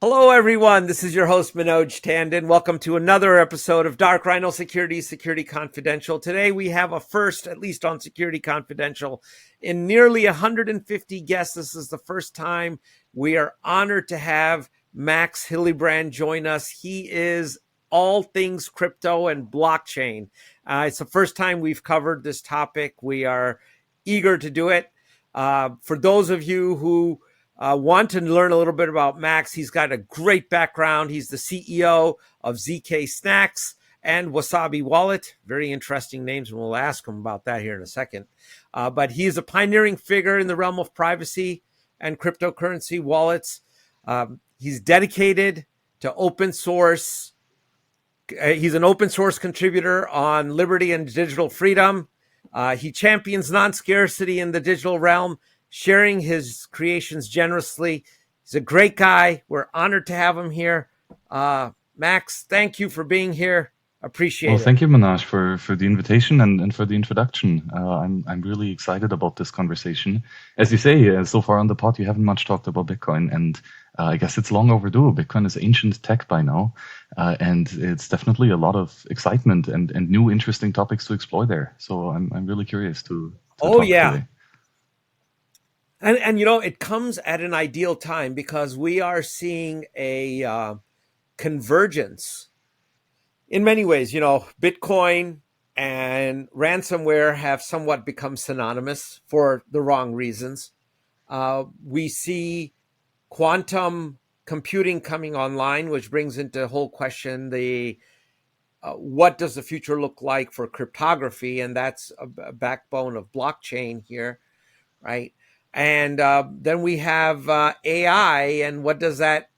Hello, everyone. This is your host, Manoj Tandon. Welcome to another episode of Dark Rhino Security Confidential. Today, we have a first, at least on Security Confidential, in nearly 150 guests. This is the first time we are honored to have Max Hillebrand join us. He is all things crypto and blockchain. It's the first time we've covered this topic. We are eager to do it. For those of you who want to learn a little bit about Max, he's got a great background. He's the CEO of ZKSNACKS and Wasabi Wallet. Very interesting names, and we'll ask him about that here in a second. But he's a pioneering figure in the realm of privacy and cryptocurrency wallets. He's dedicated to open source. He's an open source contributor on liberty and digital freedom. He champions non-scarcity in the digital realm, sharing his creations generously. He's a great guy. We're honored to have him here. Max, thank you for being here. Appreciate it. Well, thank you, Manoj, for the invitation and for the introduction. I'm really excited about this conversation. As you say, so far on the pod, you haven't much talked about Bitcoin, and I guess it's long overdue. Bitcoin is ancient tech by now, and it's definitely a lot of excitement and new interesting topics to explore there. So I'm really curious to talk today. And you know, it comes at an ideal time because we are seeing a convergence in many ways. You know, Bitcoin and ransomware have somewhat become synonymous for the wrong reasons. We see quantum computing coming online, which brings into whole question the what does the future look like for cryptography? And that's a backbone of blockchain here, right? And then we have AI, and what does that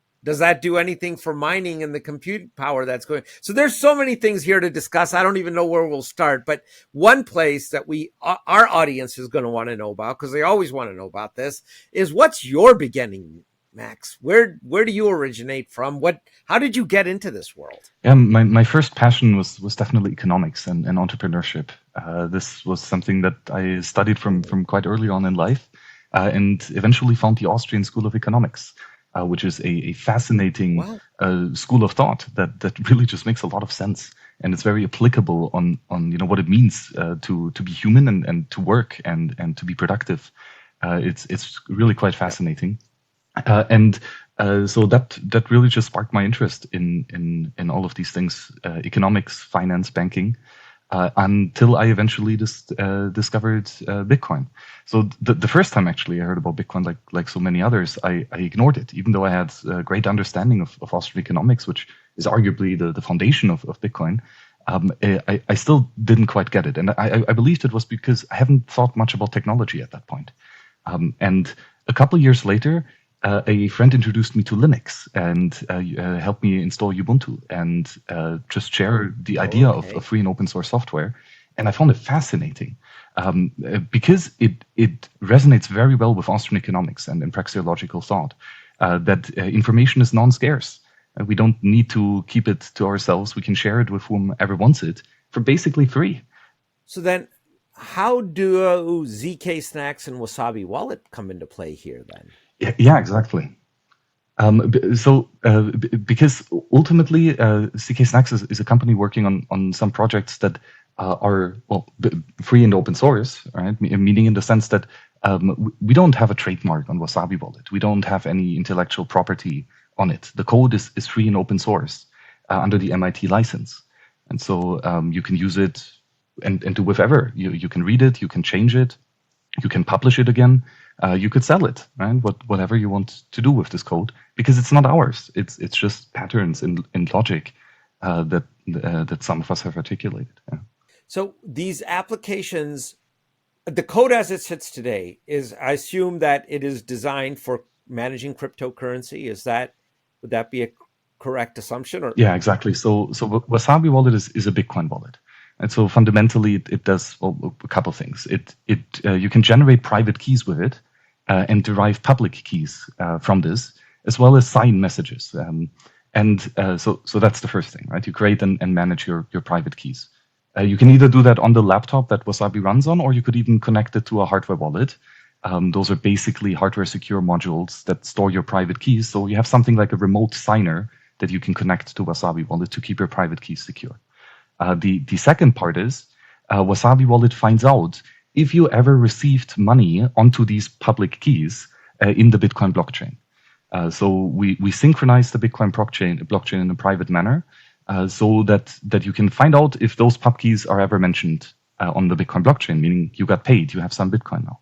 do anything for mining and the compute power that's going? So there's so many things here to discuss. I don't even know where we'll start, but one place that our audience is going to want to know about, because they always want to know about this, is what's your beginning, Max? Where do you originate from? How did you get into this world? Yeah, my first passion was definitely economics and entrepreneurship. This was something that I studied from quite early on in life. And eventually found the Austrian School of Economics, which is a fascinating school of thought that really just makes a lot of sense, and it's very applicable on what it means to be human and to work and to be productive. It's really quite fascinating, and so that really just sparked my interest in all of these things: economics, finance, banking. Until I eventually discovered Bitcoin. So the first time actually I heard about Bitcoin, like so many others, I ignored it, even though I had a great understanding of Austrian economics, which is arguably the foundation of Bitcoin. I still didn't quite get it. And I believed it was because I haven't thought much about technology at that point. And a couple of years later, a friend introduced me to Linux and helped me install Ubuntu and just share the idea of free and open source software. And I found it fascinating because it resonates very well with Austrian economics and praxeological thought that information is non-scarce. We don't need to keep it to ourselves. We can share it with whomever wants it for basically free. So then how do ZKSNACKS and Wasabi Wallet come into play here then? Yeah, exactly. Because ultimately, ZKSNACKS is a company working on some projects that are free and open source, right? Meaning in the sense that we don't have a trademark on Wasabi Wallet. We don't have any intellectual property on it. The code is free and open source under the MIT license, and so you can use it and do whatever. You can read it, you can change it, you can publish it again. You could sell it, right? Whatever you want to do with this code, because it's not ours. It's just patterns in logic that some of us have articulated. Yeah. So these applications, the code as it sits today is, I assume that it is designed for managing cryptocurrency. Would that be a correct assumption? Or? Yeah, exactly. So Wasabi Wallet is a Bitcoin wallet. And so fundamentally, it does a couple of things. You can generate private keys with it and derive public keys from this, as well as sign messages. So that's the first thing, right? You create and manage your private keys. You can either do that on the laptop that Wasabi runs on, or you could even connect it to a hardware wallet Those are basically hardware secure modules that store your private keys. So you have something like a remote signer that you can connect to Wasabi Wallet to keep your private keys secure. The second part is Wasabi Wallet finds out if you ever received money onto these public keys in the Bitcoin blockchain. So we synchronize the Bitcoin blockchain in a private manner so that you can find out if those pub keys are ever mentioned on the Bitcoin blockchain, meaning you got paid, you have some Bitcoin now.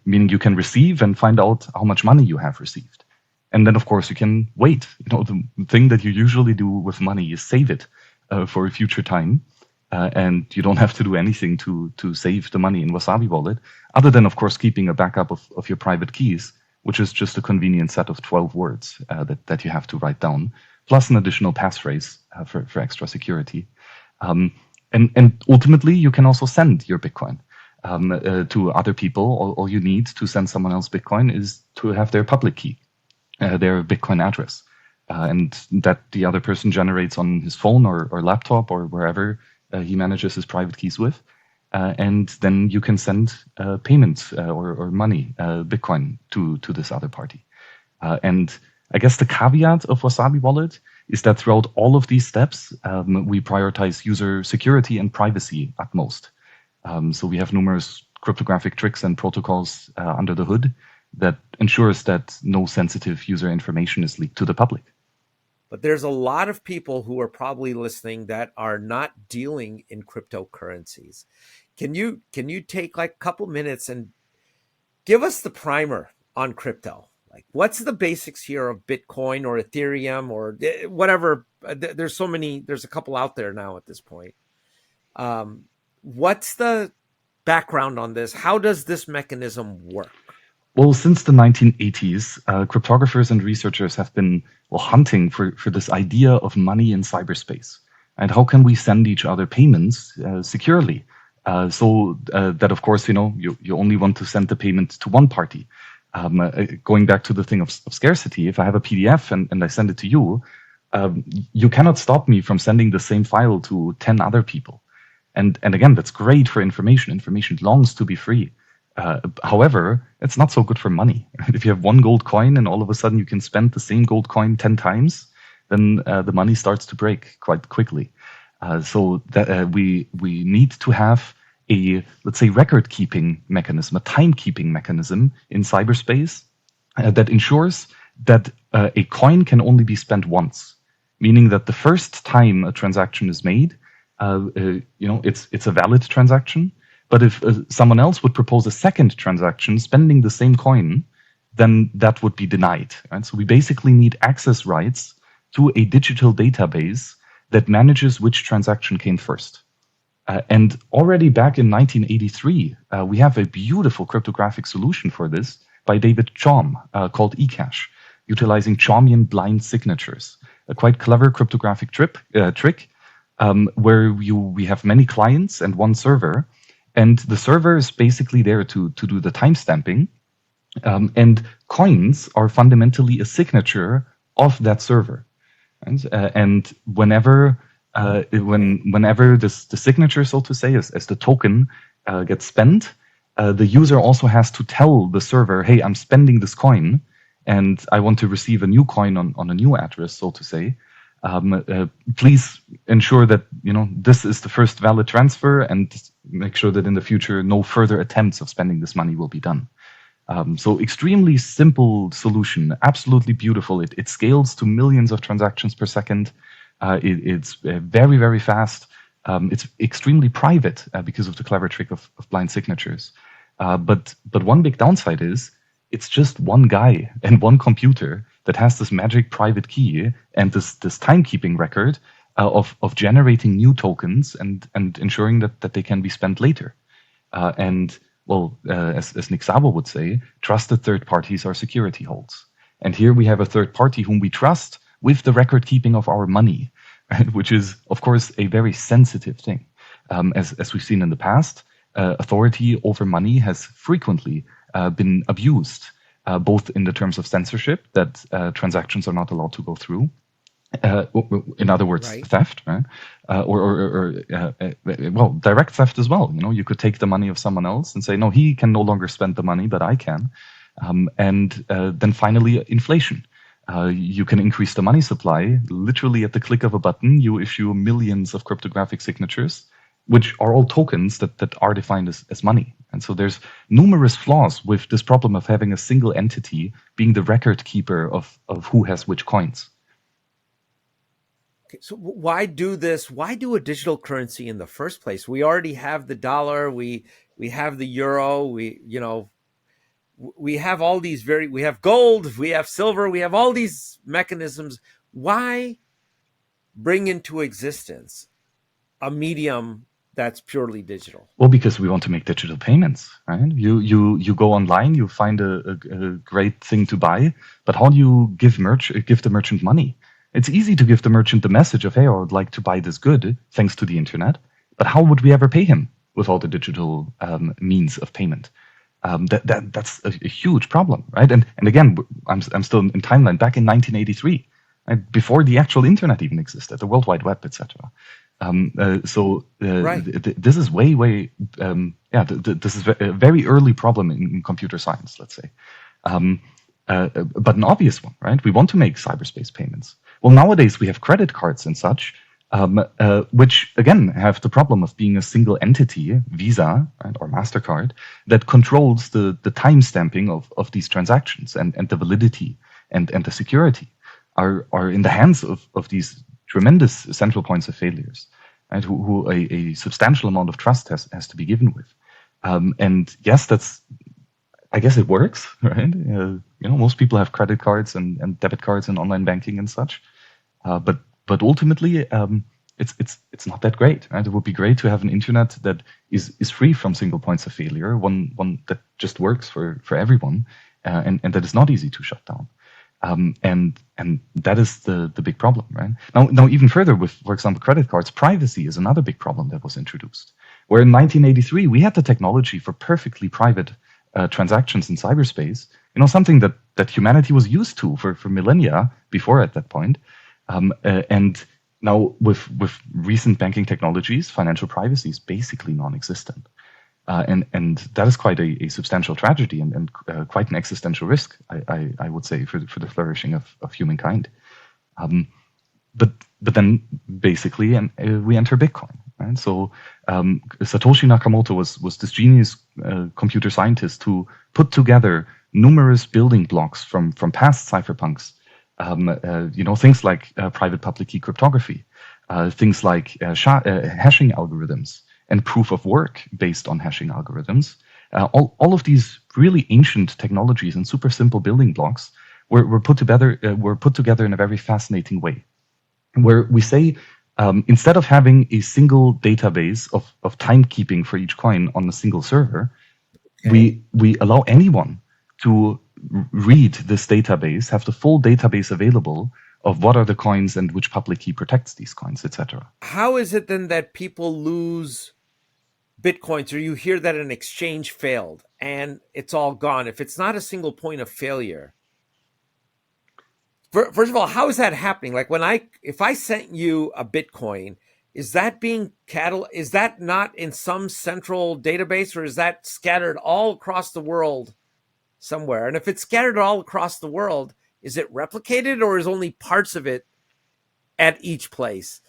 Meaning you can receive and find out how much money you have received. And then, of course, you can wait. The thing that you usually do with money is save it for a future time. And you don't have to do anything to save the money in Wasabi Wallet, other than, of course, keeping a backup of your private keys, which is just a convenient set of 12 words that you have to write down, plus an additional passphrase for extra security. And ultimately, you can also send your Bitcoin to other people. All you need to send someone else Bitcoin is to have their public key, their Bitcoin address, and that the other person generates on his phone or laptop or wherever he manages his private keys with. And then you can send payment or money, Bitcoin, to this other party. And I guess the caveat of Wasabi Wallet is that throughout all of these steps, we prioritize user security and privacy at most. So we have numerous cryptographic tricks and protocols under the hood that ensures that no sensitive user information is leaked to the public. But there's a lot of people who are probably listening that are not dealing in cryptocurrencies. Can you take like a couple minutes and give us the primer on crypto? Like, what's the basics here of Bitcoin or Ethereum or whatever? There's so many. There's a couple out there now at this point. What's the background on this? How does this mechanism work? Well, since the 1980s, cryptographers and researchers have been hunting for this idea of money in cyberspace. And how can we send each other payments securely? So that, of course, you only want to send the payment to one party. Going back to the thing of scarcity, if I have a PDF and I send it to you, you cannot stop me from sending the same file to 10 other people. And again, that's great for information. Information longs to be free. However, it's not so good for money. If you have one gold coin and all of a sudden you can spend the same gold coin 10 times, then the money starts to break quite quickly. So that we need to have a, let's say, record-keeping mechanism, a time-keeping mechanism in cyberspace that ensures that a coin can only be spent once, meaning that the first time a transaction is made, it's a valid transaction. But if someone else would propose a second transaction spending the same coin, then that would be denied. Right? So we basically need access rights to a digital database that manages which transaction came first. And already back in 1983, we have a beautiful cryptographic solution for this by David Chaum called eCash, utilizing Chaumian blind signatures, a quite clever cryptographic trick where we have many clients and one server. And the server is basically there to do the timestamping. And coins are fundamentally a signature of that server. And whenever the signature, so to say, as the token gets spent, the user also has to tell the server, hey, I'm spending this coin and I want to receive a new coin on a new address, so to say. Please ensure that this is the first valid transfer and make sure that in the future no further attempts of spending this money will be done. So extremely simple solution, absolutely beautiful. It scales to millions of transactions per second. It's very, very fast. It's extremely private because of the clever trick of blind signatures. But one big downside is it's just one guy and one computer that has this magic private key and this timekeeping record of generating new tokens and ensuring that they can be spent later. As Nick Szabo would say, trusted third parties are security holds. And here we have a third party whom we trust with the record keeping of our money, right? Which is, of course, a very sensitive thing. As we've seen in the past, authority over money has frequently been abused, both in the terms of censorship, that transactions are not allowed to go through, In other words, Right. theft, right? Well, direct theft as well. You could take the money of someone else and say, no, he can no longer spend the money, but I can. And then finally, inflation. You can increase the money supply. Literally at the click of a button, you issue millions of cryptographic signatures, which are all tokens that are defined as money. And so there's numerous flaws with this problem of having a single entity being the record keeper of who has which coins. Okay, so why do this? Why do a digital currency in the first place? We already have the dollar. We have the euro. We have all these we have gold, we have silver, we have all these mechanisms. Why bring into existence a medium that's purely digital? Well, because we want to make digital payments, right? You go online, you find a great thing to buy, but how do you give the merchant money? It's easy to give the merchant the message of, hey, I would like to buy this good, thanks to the internet. But how would we ever pay him with all the digital means of payment? That's a huge problem, right? And again, I'm still in timeline back in 1983, right? Before the actual internet even existed, the World Wide Web, etc. Right. This is way this is a very early problem in computer science, let's say. But an obvious one, right? We want to make cyberspace payments. Well, nowadays we have credit cards and such, which again have the problem of being a single entity, Visa, right, or MasterCard, that controls the time stamping of these transactions, and the validity and the security are in the hands of these tremendous central points of failures, right, who a substantial amount of trust has to be given with. And yes, I guess it works, right? Most people have credit cards and debit cards and online banking and such. But ultimately, it's not that great, right? It would be great to have an internet that is free from single points of failure, one that just works for everyone, and that is not easy to shut down. And that is the big problem, right? Now even further with, for example, credit cards, privacy is another big problem that was introduced. Where in 1983 we had the technology for perfectly private transactions in cyberspace, something that humanity was used to for millennia before at that point. And now with recent banking technologies, financial privacy is basically non-existent. And that is quite a substantial tragedy and quite an existential risk, I would say, for the flourishing of humankind. But then basically we enter Bitcoin. Right? So Satoshi Nakamoto was this genius computer scientist who put together numerous building blocks from past cypherpunks. Things like private public key cryptography, things like hashing algorithms and proof of work based on hashing algorithms. All of these really ancient technologies and super simple building blocks were put together in a very fascinating way, where we say instead of having a single database of timekeeping for each coin on a single server, we allow anyone to read this database, have the full database available of what are the coins and which public key protects these coins, etc. How is it then that people lose Bitcoins, or you hear that an exchange failed and it's all gone? If it's not a single point of failure, first of all, how is that happening? Like if I sent you a Bitcoin, is that is that not in some central database, or is that scattered all across the world somewhere? And if it's scattered all across the world, is it replicated, or is only parts of it at each place?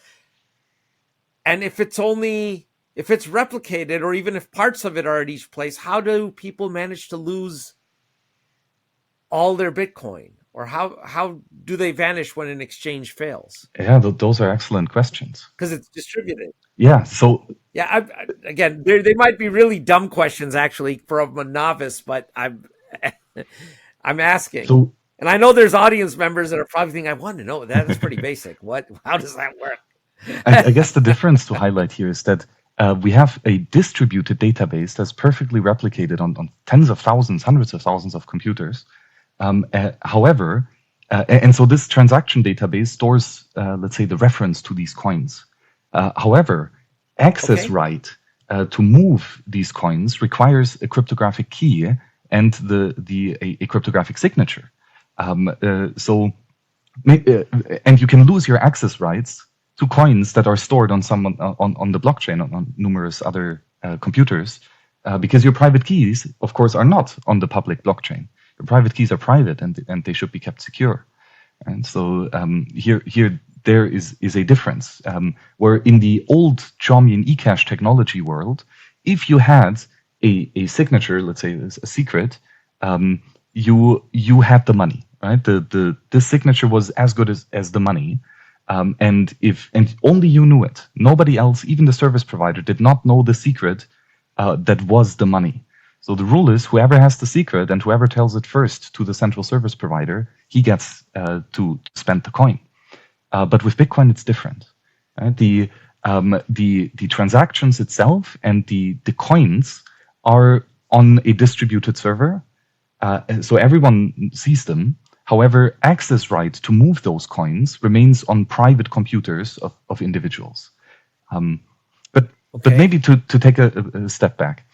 And if it's replicated, or even if parts of it are at each place, how do people manage to lose all their Bitcoin? Or how do they vanish when an exchange fails? Yeah, those are excellent questions. Because it's distributed. Yeah. So yeah, again, they might be really dumb questions actually from a novice, but I'm asking. So, and I know there's audience members that are probably thinking, I want to know that. That's pretty basic. How does that work? I guess the difference to highlight here is that we have a distributed database that's perfectly replicated on tens of thousands, hundreds of thousands of computers. However, and so this transaction database stores, let's say, the reference to these coins. However, access right to move these coins requires a cryptographic key and a cryptographic signature. So And you can lose your access rights to coins that are stored on on the blockchain on numerous other computers, because your private keys, of course, are not on the public blockchain. Your private keys are private, and they should be kept secure. And so here there is a difference, where in the old Chaumian eCash technology world, if you had a signature, let's say a secret, you had the money, right? This signature was as good as the money, and only you knew it. Nobody else, even the service provider, did not know the secret that was the money. So the rule is whoever has the secret and whoever tells it first to the central service provider, he gets to spend the coin. But with Bitcoin, it's different. Right? The transactions itself and the coins are on a distributed server, so everyone sees them. However, access right to move those coins remains on private computers of individuals. But maybe to take a step back.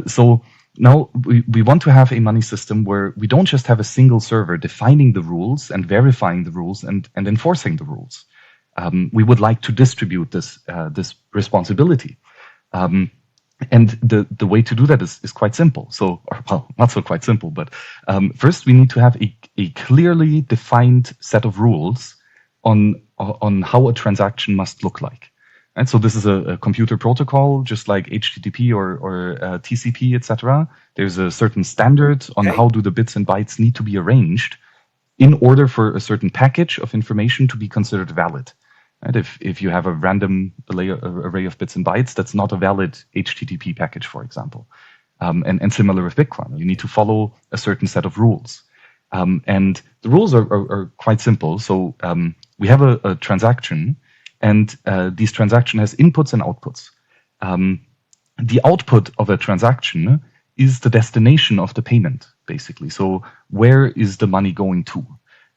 So now we want to have a money system where we don't just have a single server defining the rules and verifying the rules and enforcing the rules. We would like to distribute this responsibility. And the way to do that is quite simple. So, well, not so quite simple, but first we need to have a clearly defined set of rules on how a transaction must look like. And so this is a computer protocol, just like HTTP or TCP, etc. There's a certain standard on how do the bits and bytes need to be arranged in order for a certain package of information to be considered valid. And if you have a random array of bits and bytes, that's not a valid HTTP package, for example. And similar with Bitcoin, you need to follow a certain set of rules. And the rules are quite simple. So we have a transaction, and this transaction has inputs and outputs. The output of a transaction is the destination of the payment, basically. So where is the money going to?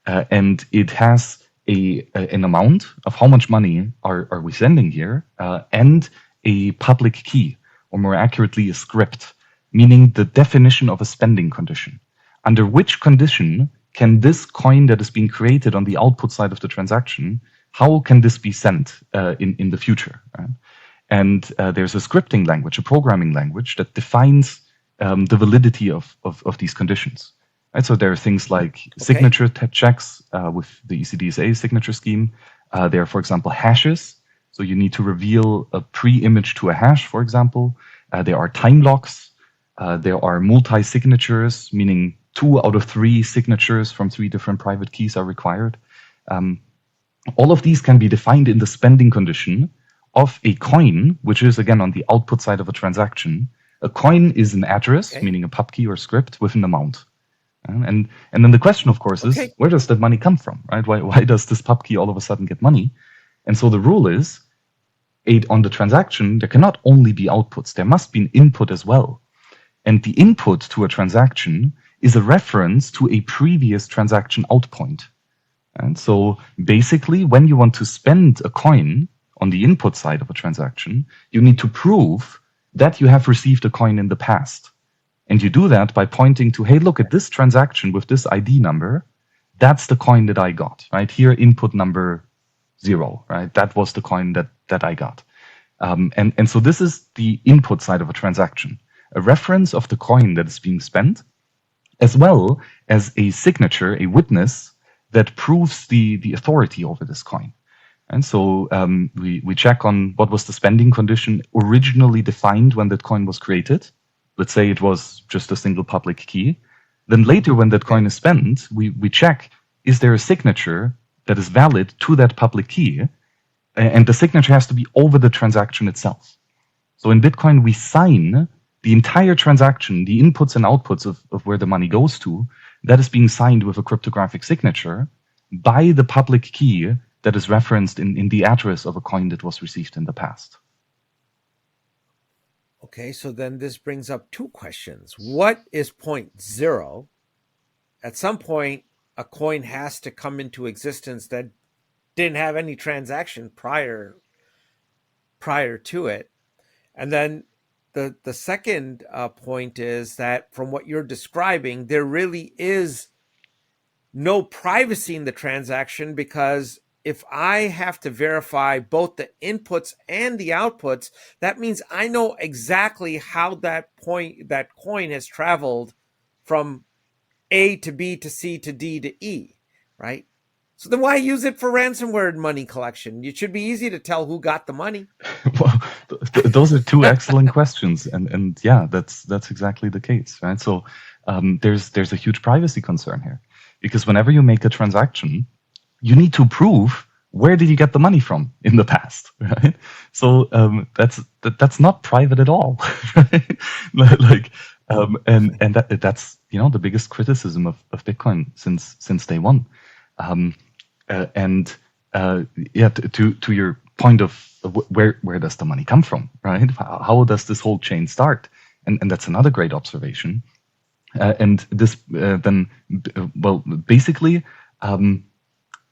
And it has an amount of how much money are we sending here, and a public key, or more accurately, a script, meaning the definition of a spending condition. Under which condition can this coin that is being created on the output side of the transaction, how can this be sent in the future? Right? And there's a scripting language, a programming language that defines the validity of these conditions. Right? So there are things like signature checks with the ECDSA signature scheme. There are, for example, hashes. So you need to reveal a pre-image to a hash, for example. There are time locks. There are multi-signatures, meaning 2 out of 3 signatures from 3 different private keys are required. All of these can be defined in the spending condition of a coin, which is, again, on the output side of a transaction. A coin is an address, meaning a pub key or script, with an amount. And then the question, of course, is where does that money come from, right? Why does this pub key all of a sudden get money? And so the rule is, on the transaction, there cannot only be outputs. There must be an input as well. And the input to a transaction is a reference to a previous transaction out point. And so basically, when you want to spend a coin on the input side of a transaction, you need to prove that you have received a coin in the past. And you do that by pointing to, hey, look at this transaction with this ID number. That's the coin that I got, right? Here, input number 0, right? That was the coin that I got. And so this is the input side of a transaction, a reference of the coin that is being spent, as well as a signature, a witness that proves the authority over this coin. And so we check on what was the spending condition originally defined when that coin was created. Let's say it was just a single public key. Then later, when that coin is spent, we check, is there a signature that is valid to that public key? And the signature has to be over the transaction itself. So in Bitcoin, we sign the entire transaction, the inputs and outputs of where the money goes to, that is being signed with a cryptographic signature by the public key that is referenced in the address of a coin that was received in the past. Okay, so then this brings up 2 questions. What is point 0? At some point, a coin has to come into existence that didn't have any transaction prior to it. And then the second point is that from what you're describing, there really is no privacy in the transaction, because if I have to verify both the inputs and the outputs, that means I know exactly how that coin has traveled from A to B to C to D to E, right? So then why use it for ransomware and money collection? It should be easy to tell who got the money. Well, those are two excellent questions, and yeah, that's exactly the case, right? So there's a huge privacy concern here, because whenever you make a transaction, you need to prove where did you get the money from in the past, right? So that's not private at all, right? Like and that's the biggest criticism of Bitcoin since day one. Yeah, to your point of where does the money come from, right? How does this whole chain start? And that's another great observation. And this basically,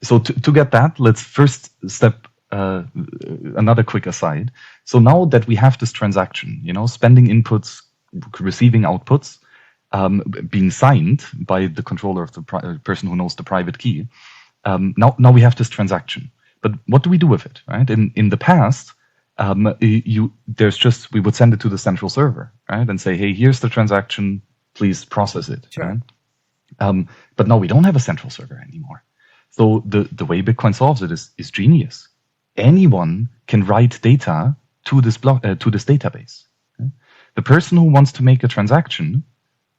so to get that, let's first step another quick aside. So now that we have this transaction, spending inputs, receiving outputs, being signed by the controller of the person who knows the private key. Now we have this transaction, but what do we do with it, right? In the past, we would send it to the central server, right, and say, hey, here's the transaction, please process it. Sure. Right? But now we don't have a central server anymore. So the way Bitcoin solves it is genius. Anyone can write data to this database. Okay? The person who wants to make a transaction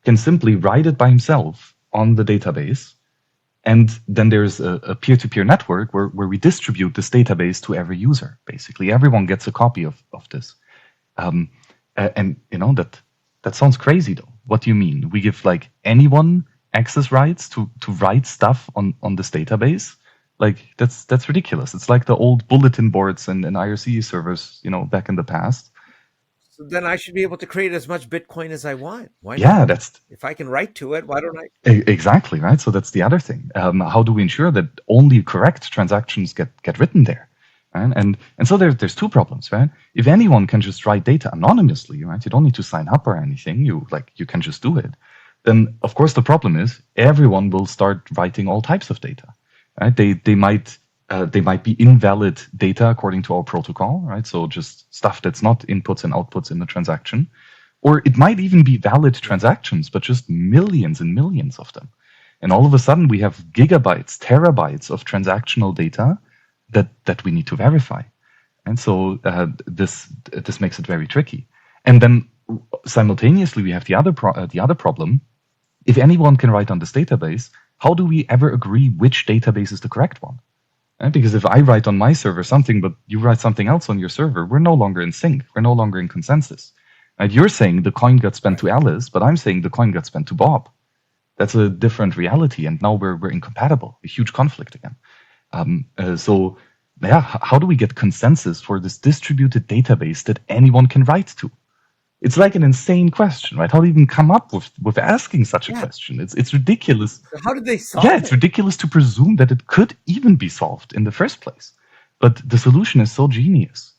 can simply write it by himself on the database. And then there's a peer-to-peer network where we distribute this database to every user. Basically, everyone gets a copy of this. And that sounds crazy, though. What do you mean? We give anyone access rights to write stuff on this database? That's ridiculous. It's like the old bulletin boards and IRC servers, back in the past. So then I should be able to create as much Bitcoin as I want. Why not? Yeah, if I can write to it, why don't I? Exactly, right? So that's the other thing. How do we ensure that only correct transactions get written there? Right? And so there's two problems, right? If anyone can just write data anonymously, right? You don't need to sign up or anything. You can just do it. Then of course the problem is everyone will start writing all types of data, right? They might be invalid data according to our protocol, right? So just stuff that's not inputs and outputs in the transaction. Or it might even be valid transactions, but just millions and millions of them. And all of a sudden we have gigabytes, terabytes of transactional data that we need to verify. And so this makes it very tricky. And then simultaneously we have the other problem. If anyone can write on this database, how do we ever agree which database is the correct one? Because if I write on my server something, but you write something else on your server, we're no longer in sync. We're no longer in consensus. And you're saying the coin got spent to Alice, but I'm saying the coin got spent to Bob. That's a different reality, and now we're incompatible. A huge conflict again. How do we get consensus for this distributed database that anyone can write to? It's like an insane question, right? How do you even come up with asking such a question? It's ridiculous. So how did they solve it? Yeah, it's ridiculous to presume that it could even be solved in the first place. But the solution is so genius.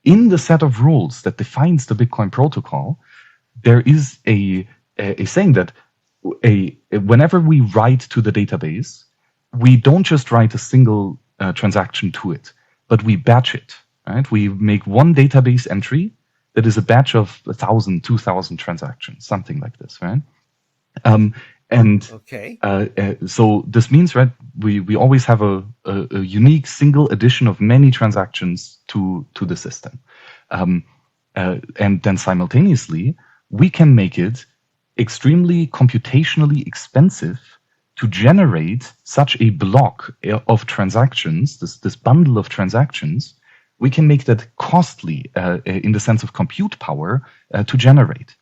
In the set of rules that defines the Bitcoin protocol, there is a saying that whenever we write to the database, we don't just write a single transaction to it, but we batch it. Right? We make one database entry that is a batch of 1,000, 2,000 transactions, something like this, right? So this means, right, we always have a unique single addition of many transactions to the system. And then simultaneously, we can make it extremely computationally expensive to generate such a block of transactions, this bundle of transactions. We can make that costly in the sense of compute power to generate.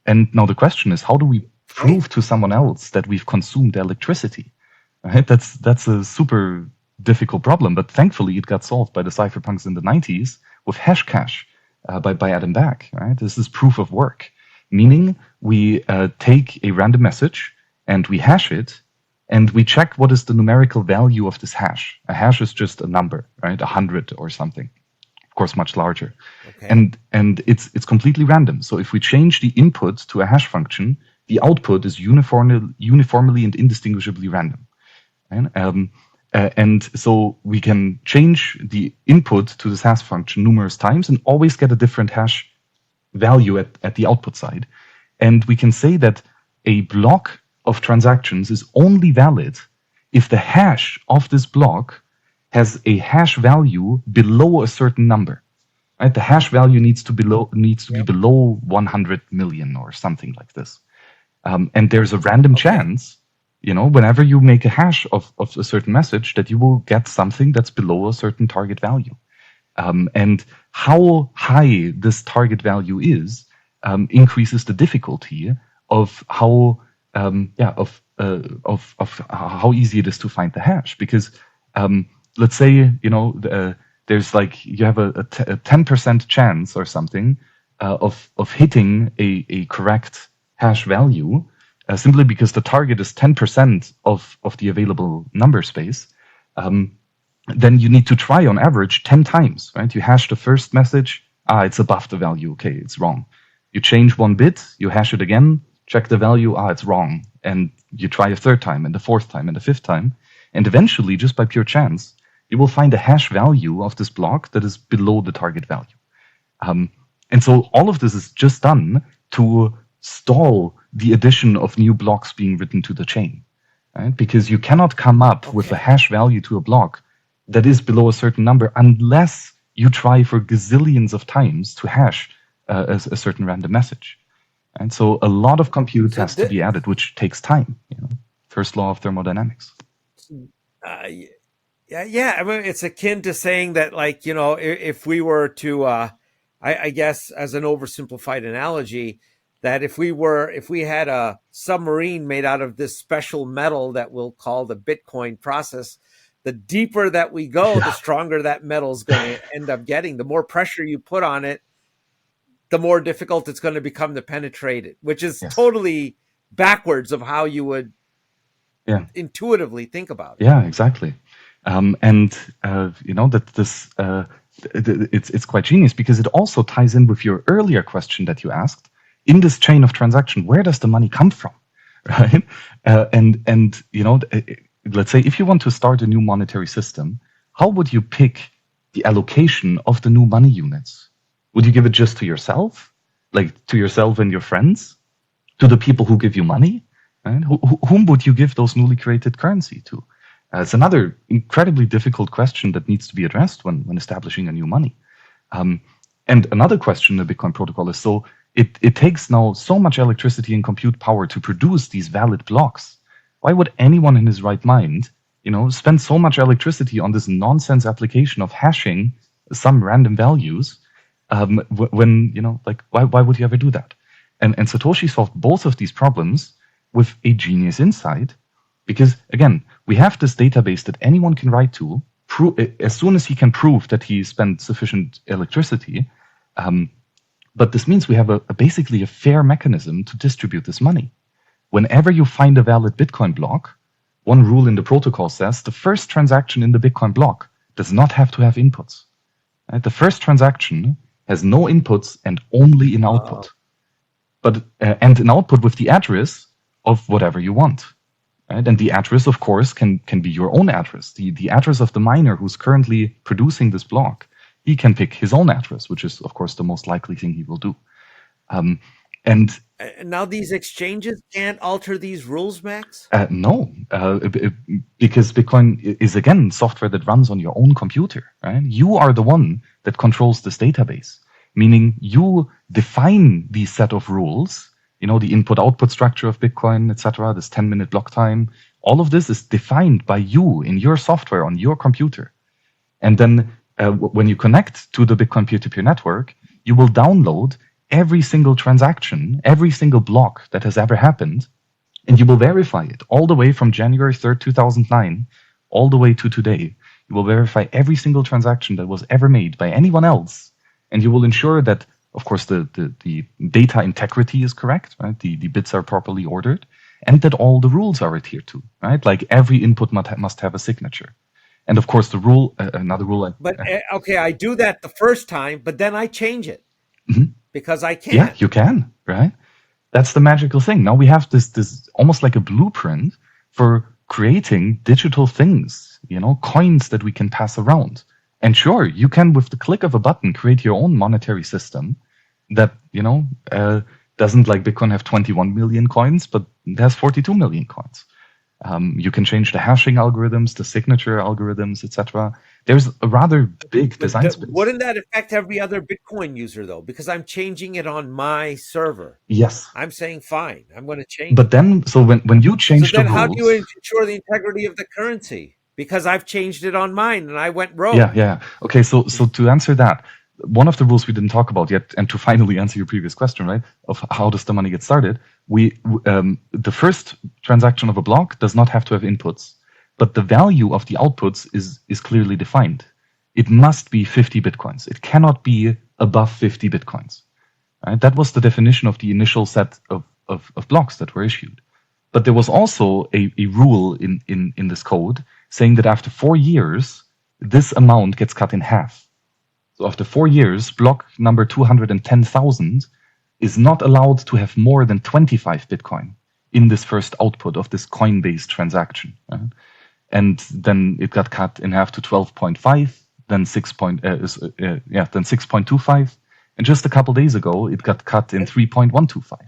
And now the question is, how do we prove to someone else that we've consumed electricity? Right? That's a super difficult problem, but thankfully it got solved by the cypherpunks in the 90s with Hashcash by Adam Back. Right? This is proof of work, meaning we take a random message and we hash it, and we check what is the numerical value of this hash. A hash is just a number, right? 100 or something. Of course, much larger. Okay. And it's completely random. So if we change the input to a hash function, the output is uniformly and indistinguishably random. Right? And so we can change the input to this hash function numerous times and always get a different hash value at the output side. And we can say that a block of transactions is only valid if the hash of this block has a hash value below a certain number. Right? The hash value needs to be below 100 million or something like this. And there's a random chance, whenever you make a hash of a certain message, that you will get something that's below a certain target value. And how high this target value is increases the difficulty of how how easy it is to find the hash. Because let's say there's you have a 10% chance or something of hitting a correct hash value simply because the target is 10% of the available number space. Then you need to try on average 10 times, right? You hash the first message, it's above the value, okay, it's wrong. You change one bit, you hash it again, check the value, it's wrong. And you try a third time, and the fourth time, and the fifth time. And eventually, just by pure chance, you will find a hash value of this block that is below the target value. And so all of this is just done to stall the addition of new blocks being written to the chain, right? Because you cannot come up with a hash value to a block that is below a certain number unless you try for gazillions of times to hash a certain random message. And so a lot of compute has to be added, which takes time. First law of thermodynamics. Yeah. I mean, it's akin to saying that, if we were to, I guess, as an oversimplified analogy, that if we had a submarine made out of this special metal that we'll call the Bitcoin process, the deeper that we go, the stronger that metal is going to end up getting. The more pressure you put on it, the more difficult it's going to become to penetrate it, which is totally backwards of how you would intuitively think about it. Yeah, exactly. That this it's quite genius because it also ties in with your earlier question that you asked. In this chain of transaction, where does the money come from, right? Let's say if you want to start a new monetary system, how would you pick the allocation of the new money units? Would you give it just to yourself, like to yourself and your friends, to the people who give you money? Right? Whom would you give those newly created currency to? It's another incredibly difficult question that needs to be addressed when establishing a new money. And another question in the Bitcoin protocol is, so it takes now so much electricity and compute power to produce these valid blocks. Why would anyone in his right mind, spend so much electricity on this nonsense application of hashing some random values? Why would you ever do that? And Satoshi solved both of these problems with a genius insight, because again, we have this database that anyone can write to as soon as he can prove that he spent sufficient electricity. But this means we have basically a fair mechanism to distribute this money. Whenever you find a valid Bitcoin block, one rule in the protocol says the first transaction in the Bitcoin block does not have to have inputs. Right? The first transaction has no inputs and only an output, and an output with the address of whatever you want. Right? And the address, of course, can be your own address. The address of the miner who's currently producing this block, he can pick his own address, which is, of course, the most likely thing he will do. And now these exchanges can't alter these rules, Max? No, because Bitcoin is, again, software that runs on your own computer. Right? You are the one that controls this database, meaning you define the set of rules, the input-output structure of Bitcoin, etc., this 10-minute block time. All of this is defined by you in your software on your computer. And then when you connect to the Bitcoin peer-to-peer network, you will download every single transaction, every single block that has ever happened, and you will verify it all the way from January 3rd, 2009, all the way to today. You will verify every single transaction that was ever made by anyone else, and you will ensure that, of course, the data integrity is correct, right? The bits are properly ordered, and that all the rules are adhered to, right? Like every input must have a signature. And of course, another rule. I do that the first time, but then I change it. Mm-hmm. Because I can. Yeah, you can, right? That's the magical thing. Now we have this almost like a blueprint for creating digital things, coins that we can pass around. And sure, you can, with the click of a button, create your own monetary system that, doesn't, like Bitcoin, have 21 million coins, but it has 42 million coins. You can change the hashing algorithms, the signature algorithms, etc. There's a rather big design space. Wouldn't that affect every other Bitcoin user, though? Because I'm changing it on my server. Yes. I'm saying, fine, I'm going to change But it. then, so when you change So then the rules... how do you ensure the integrity of the currency? Because I've changed it on mine and I went rogue. Yeah. Okay, so to answer that, one of the rules we didn't talk about yet, and to finally answer your previous question, right, of how does the money get started, the first transaction of a block does not have to have inputs, but the value of the outputs is clearly defined. It must be 50 Bitcoins. It cannot be above 50 Bitcoins. Right? That was the definition of the initial set of blocks that were issued. But there was also a rule in this code saying that after 4 years, this amount gets cut in half. So after 4 years, block number 210,000 is not allowed to have more than 25 Bitcoin in this first output of this coin-based transaction. Right? And then it got cut in half to 12.5, then 6.25, and just a couple days ago, it got cut in 3.125.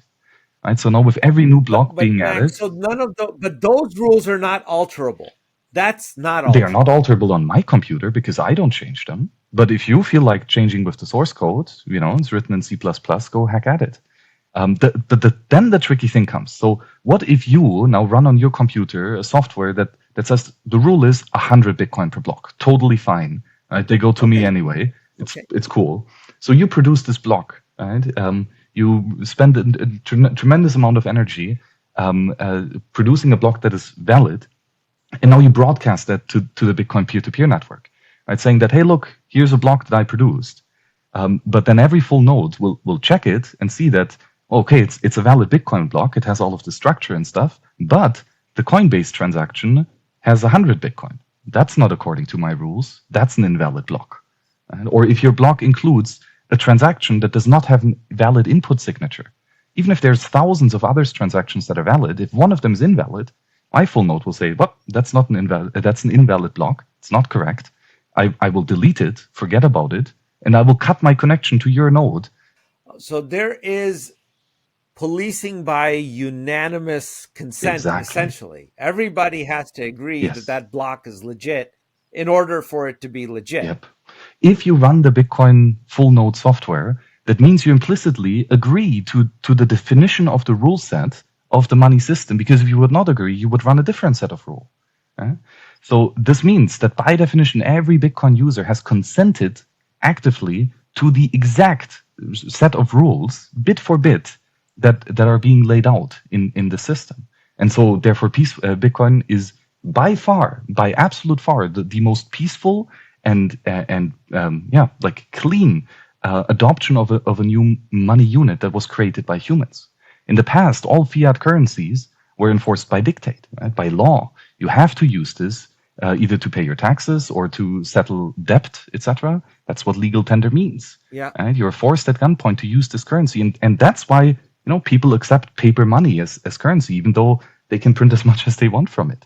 Right? So now with every new block being added... So none of but those rules are not alterable. That's not alterable. They are not alterable on my computer because I don't change them. But if you feel like changing with the source code, it's written in C++, go hack at it. Then the tricky thing comes. So what if you now run on your computer a software that says the rule is 100 Bitcoin per block? Totally fine. Right? They go to me anyway. It's cool. So you produce this block. Right? You spend a tremendous amount of energy producing a block that is valid. And now you broadcast that to the Bitcoin peer-to-peer network, right? Saying that, hey, look, here's a block that I produced. But then every full node will check it and see that, okay, it's a valid Bitcoin block. It has all of the structure and stuff. But the Coinbase transaction has 100 Bitcoin. That's not according to my rules. That's an invalid block. Or if your block includes a transaction that does not have a valid input signature, even if there's thousands of other transactions that are valid, if one of them is invalid, my full node will say, well, that's not an invalid, that's an invalid block. It's not correct. I will delete it, forget about it, and I will cut my connection to your node. So there is policing by unanimous consent, essentially. Everybody has to agree that block is legit in order for it to be legit. Yep. If you run the Bitcoin full node software, that means you implicitly agree to the definition of the rule set of the money system, because if you would not agree, you would run a different set of rules. Right? So this means that by definition, every Bitcoin user has consented actively to the exact set of rules, bit for bit, that are being laid out in the system. And so therefore, Bitcoin is by absolute far, the most peaceful and clean adoption of a new money unit that was created by humans. In the past, all fiat currencies were enforced by dictate, right? By law. You have to use this either to pay your taxes or to settle debt, etc. That's what legal tender means. Yeah. Right? You're forced at gunpoint to use this currency, and that's why people accept paper money as currency, even though they can print as much as they want from it.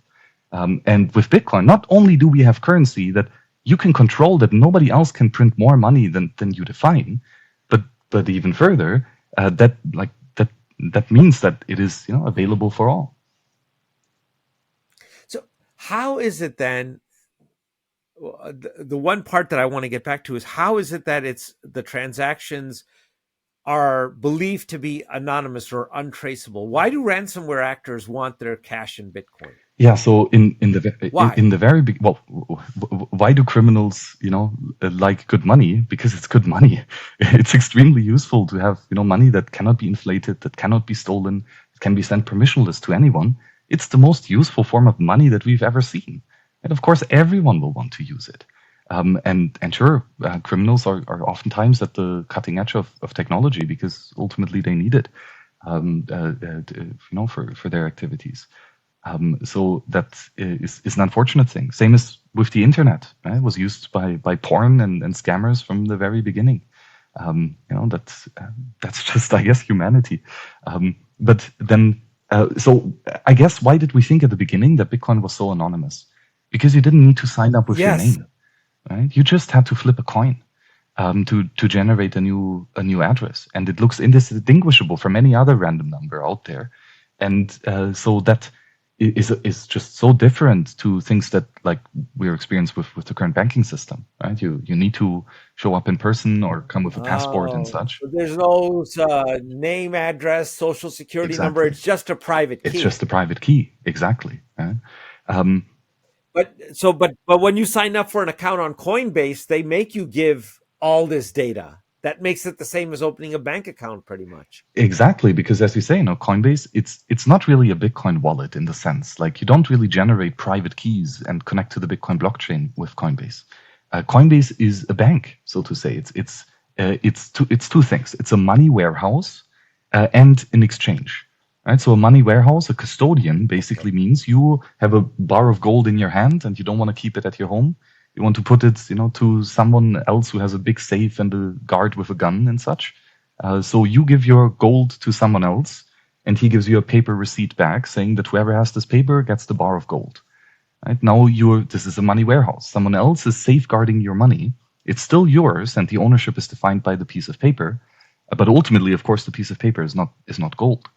And with Bitcoin, not only do we have currency that you can control, that nobody else can print more money than you define, but even further, that means that it is available for all. So how is it then? The one part that I want to get back to is how is it that the transactions are believed to be anonymous or untraceable? Why do ransomware actors want their cash in Bitcoin? Yeah, so in the very big, why do criminals like good money? Because it's good money. It's extremely useful to have money that cannot be inflated, that cannot be stolen, it can be sent permissionless to anyone. It's the most useful form of money that we've ever seen, and of course everyone will want to use it. And sure, criminals are oftentimes at the cutting edge of technology because ultimately they need it, for their activities. So that is an unfortunate thing. Same as with the internet, right? It was used by porn and scammers from the very beginning. That's just, I guess, humanity. But then So I guess why did we think at the beginning that Bitcoin was so anonymous? Because you didn't need to sign up with your Yes. name, right? You just had to flip a coin to generate a new address, and it looks indistinguishable from any other random number out there, and so that is just so different to things that like we're experienced with the current banking system, right? You need to show up in person or come with a passport and such. So there's no name, address, social security number. Exactly. It's just a private It's key. just a private key. Exactly. Right? Um, But when you sign up for an account on Coinbase, they make you give all this data. That makes it the same as opening a bank account, pretty much. Exactly, because as you say, Coinbase, it's not really a Bitcoin wallet in the sense. Like you don't really generate private keys and connect to the Bitcoin blockchain with Coinbase. Coinbase is a bank, so to say. It's two things. It's a money warehouse and an exchange. Right? So a money warehouse, a custodian, basically means you have a bar of gold in your hand and you don't want to keep it at your home. You want to put it, to someone else who has a big safe and a guard with a gun and such. So you give your gold to someone else, and he gives you a paper receipt back saying that whoever has this paper gets the bar of gold. Right? Now this is a money warehouse. Someone else is safeguarding your money. It's still yours, and the ownership is defined by the piece of paper. But ultimately, of course, the piece of paper is not gold.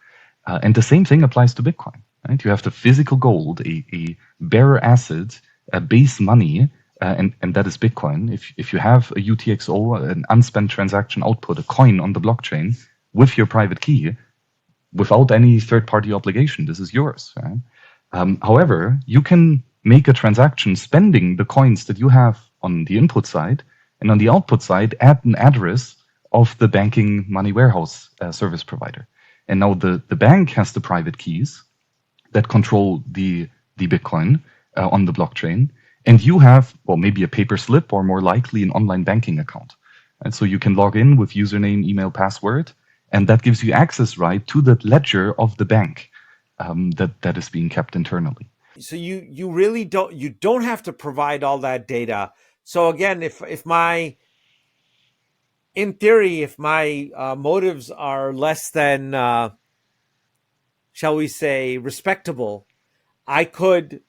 And the same thing applies to Bitcoin. Right? You have the physical gold, a bearer asset, a base money. And that is Bitcoin. If you have a UTXO, an unspent transaction output, a coin on the blockchain with your private key, without any third-party obligation, this is yours. Right? However, you can make a transaction spending the coins that you have on the input side, and on the output side, add an address of the banking money warehouse service provider. And now the bank has the private keys that control the Bitcoin on the blockchain. And you have, well, maybe a paper slip or more likely an online banking account. And so you can log in with username, email, password, and that gives you access right to the ledger of the bank that is being kept internally. So you really don't have to provide all that data. So again, if my motives are less than, shall we say, respectable, I could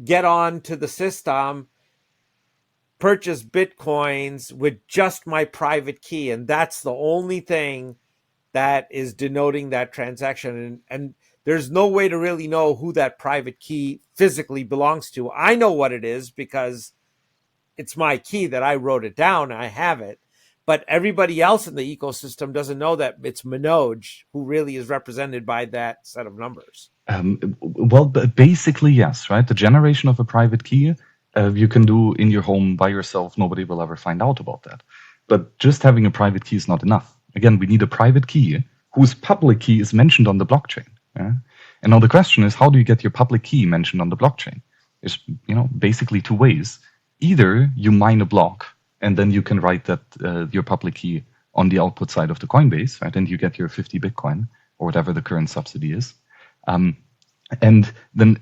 get on to the system, purchase Bitcoins with just my private key. And that's the only thing that is denoting that transaction. And there's no way to really know who that private key physically belongs to. I know what it is because it's my key that I wrote it down. I have it. But everybody else in the ecosystem doesn't know that it's Manoj who really is represented by that set of numbers. Well, basically, yes, right? The generation of a private key you can do in your home by yourself. Nobody will ever find out about that. But just having a private key is not enough. Again, we need a private key whose public key is mentioned on the blockchain. Yeah? And now the question is, how do you get your public key mentioned on the blockchain? There's, basically two ways. Either you mine a block, and then you can write that your public key on the output side of the Coinbase, right? And you get your 50 Bitcoin or whatever the current subsidy is. And then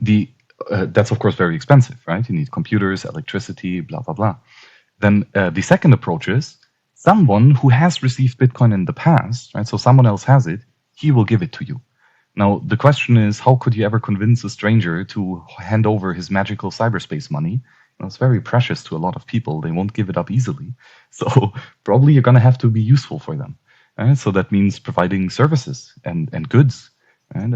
that's of course very expensive, right? You need computers, electricity, blah, blah, blah. Then the second approach is someone who has received Bitcoin in the past, right? So someone else has it, he will give it to you. Now, the question is, how could you ever convince a stranger to hand over his magical cyberspace money? It's very precious to a lot of people. They won't give it up easily. So probably you're going to have to be useful for them. Right? So that means providing services and goods, and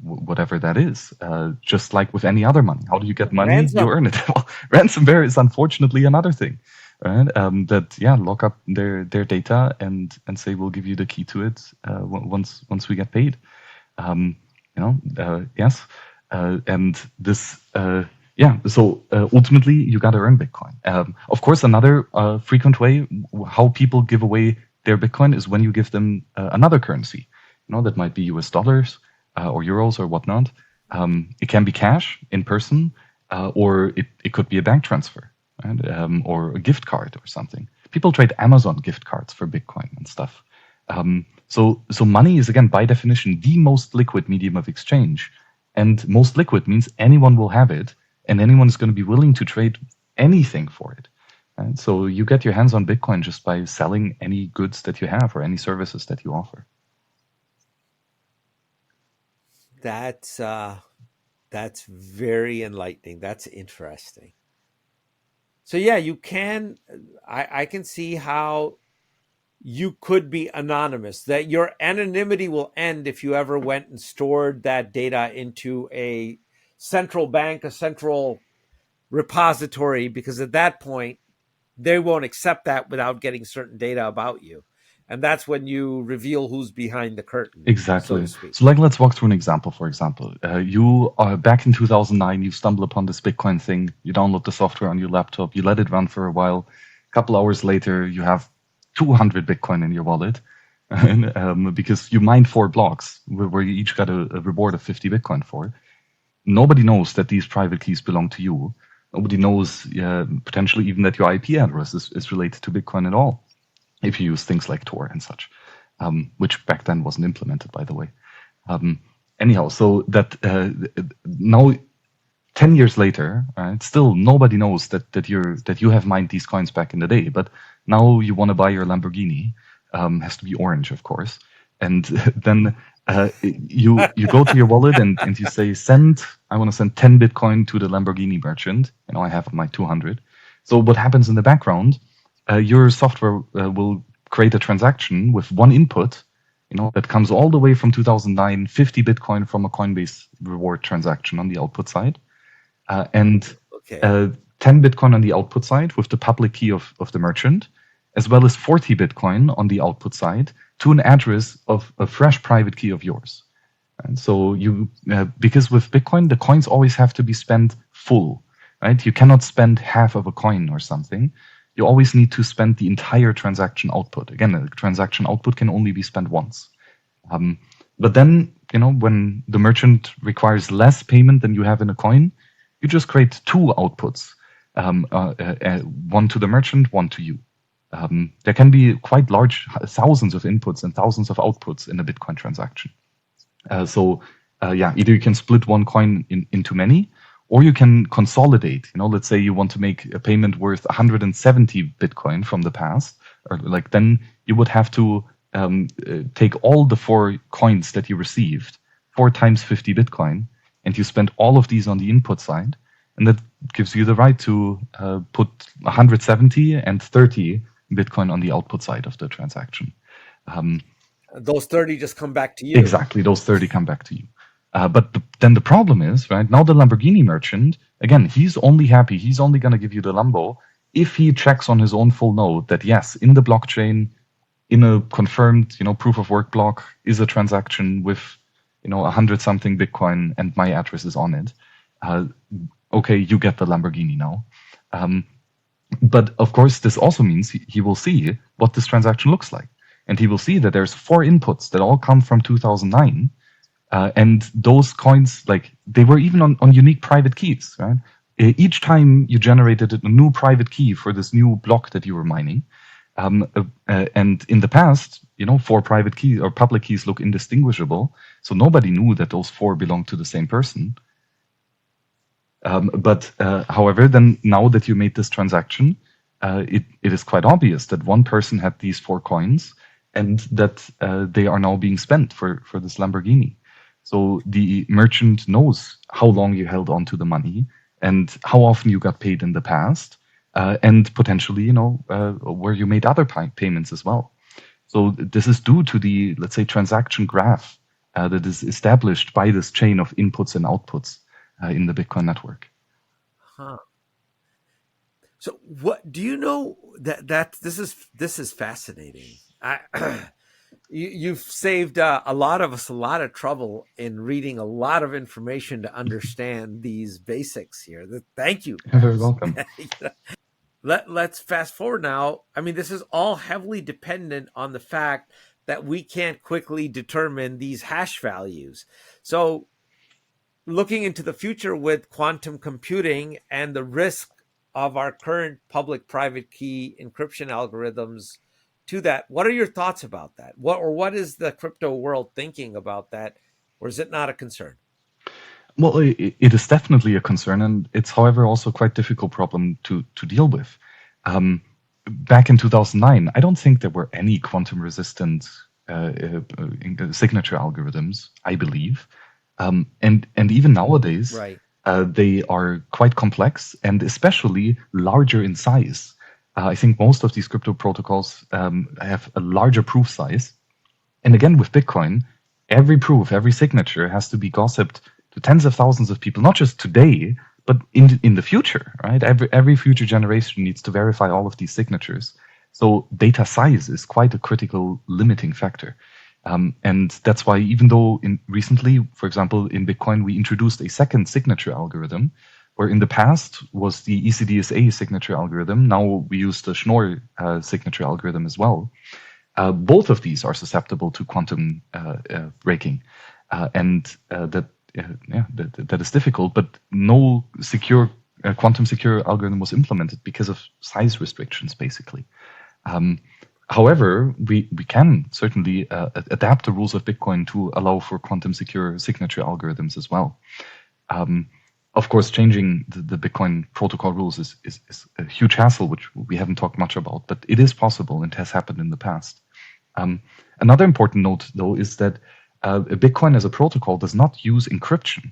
whatever that is. Just like with any other money. How do you get money? You earn it. Well, ransomware is unfortunately another thing. Right? Lock up their data and say we'll give you the key to it once we get paid. Yes. And this. So ultimately, you got to earn Bitcoin. Of course, another frequent way how people give away their Bitcoin is when you give them another currency. That might be US dollars or euros or whatnot. It can be cash in person, or it could be a bank transfer, right? Or a gift card or something. People trade Amazon gift cards for Bitcoin and stuff. So money is, again, by definition, the most liquid medium of exchange. And most liquid means anyone will have it, and anyone is going to be willing to trade anything for it. And so you get your hands on Bitcoin just by selling any goods that you have or any services that you offer. That's very enlightening. That's interesting. So yeah, you can. I can see how you could be anonymous. That your anonymity will end if you ever went and stored that data into a central bank, a central repository, because at that point they won't accept that without getting certain data about you. And that's when you reveal who's behind the curtain, so to Exactly. speak. So, like, let's walk through an example. For example, you are back in 2009. You stumble upon this Bitcoin thing. You download the software on your laptop. You let it run for a while. A couple hours later, you have 200 Bitcoin in your wallet, and, because you mined 4 blocks where you each got a reward of 50 Bitcoin for. Nobody knows that these private keys belong to you. Nobody knows potentially even that your IP address is related to Bitcoin at all, if you use things like Tor and such, which back then wasn't implemented, by the way. Anyhow, so that now, 10 years later, right, still nobody knows that you have mined these coins back in the day. But now you want to buy your Lamborghini, has to be orange, of course, and then you go to your wallet and you say, I want to send 10 Bitcoin to the Lamborghini merchant. I have my 200. So what happens in the background? Your software will create a transaction with one input, that comes all the way from 2009, 50 Bitcoin from a Coinbase reward transaction on the output side, and Okay. 10 Bitcoin on the output side with the public key of the merchant, as well as 40 Bitcoin on the output side to an address of a fresh private key of yours. And so because with Bitcoin, the coins always have to be spent full, right? You cannot spend half of a coin or something. You always need to spend the entire transaction output. Again, the transaction output can only be spent once. But then, when the merchant requires less payment than you have in a coin, you just create 2 outputs, one to the merchant, one to you. There can be quite large, thousands of inputs and thousands of outputs in a Bitcoin transaction. Either you can split one coin into many, or you can consolidate. Let's say you want to make a payment worth 170 Bitcoin from the past, or then you would have to take all the 4 coins that you received, 4 times 50 Bitcoin, and you spend all of these on the input side, and that gives you the right to put 170 and 30 Bitcoin on the output side of the transaction. Those 30 just come back to you. Exactly, those 30 come back to you. But then the problem is, right, now the Lamborghini merchant, again, he's only happy, he's only going to give you the Lambo if he checks on his own full node that, yes, in the blockchain, in a confirmed, proof of work block is a transaction with, 100-something Bitcoin and my address is on it. Okay, you get the Lamborghini now. But of course, this also means he will see what this transaction looks like. And he will see that there's 4 inputs that all come from 2009. And those coins, they were even on unique private keys, right? Each time you generated a new private key for this new block that you were mining. And in the past, 4 private keys or public keys look indistinguishable. So nobody knew that those 4 belonged to the same person. However, then now that you made this transaction, it is quite obvious that one person had these 4 coins and that they are now being spent for this Lamborghini. So the merchant knows how long you held on to the money and how often you got paid in the past, and potentially, where you made other payments as well. So this is due to the, let's say, transaction graph that is established by this chain of inputs and outputs in the Bitcoin network. Huh. So what do you know that this is fascinating. You've saved a lot of us a lot of trouble in reading a lot of information to understand these basics here. Thank you. You're very welcome. Let's fast forward now. I mean, this is all heavily dependent on the fact that we can't quickly determine these hash values. So looking into the future with quantum computing and the risk of our current public-private key encryption algorithms to that, what are your thoughts about that? What is the crypto world thinking about that? Or is it not a concern? Well, it is definitely a concern, and it's, however, also quite difficult problem to deal with. Back in 2009, I don't think there were any quantum-resistant signature algorithms, I believe. And even nowadays, Right. they are quite complex and especially larger in size. I think most of these crypto protocols have a larger proof size. And again, with Bitcoin, every proof, every signature has to be gossiped to tens of thousands of people, not just today, but in the future, right? Every future generation needs to verify all of these signatures. So data size is quite a critical limiting factor. And that's why even though recently, for example, in Bitcoin, we introduced a second signature algorithm, where in the past was the ECDSA signature algorithm. Now we use the Schnorr signature algorithm as well. Both of these are susceptible to quantum breaking, and that is difficult. But no secure quantum secure algorithm was implemented because of size restrictions, basically. However, we can certainly adapt the rules of Bitcoin to allow for quantum secure signature algorithms as well. Of course, changing the Bitcoin protocol rules is a huge hassle, which we haven't talked much about, but it is possible and has happened in the past. Another important note, though, is that Bitcoin as a protocol does not use encryption,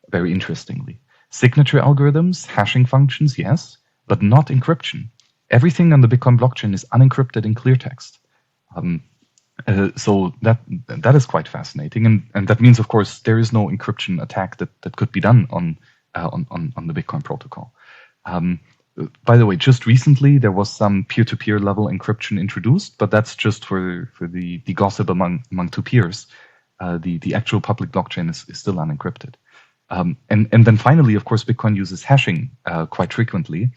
very interestingly. Signature algorithms, hashing functions, yes, but not encryption. Everything on the Bitcoin blockchain is unencrypted in clear text. So that is quite fascinating. And that means, of course, there is no encryption attack that could be done on the Bitcoin protocol. By the way, just recently there was some peer-to-peer level encryption introduced, but that's just for the gossip among two peers. The actual public blockchain is still unencrypted. And then finally, of course, Bitcoin uses hashing quite frequently.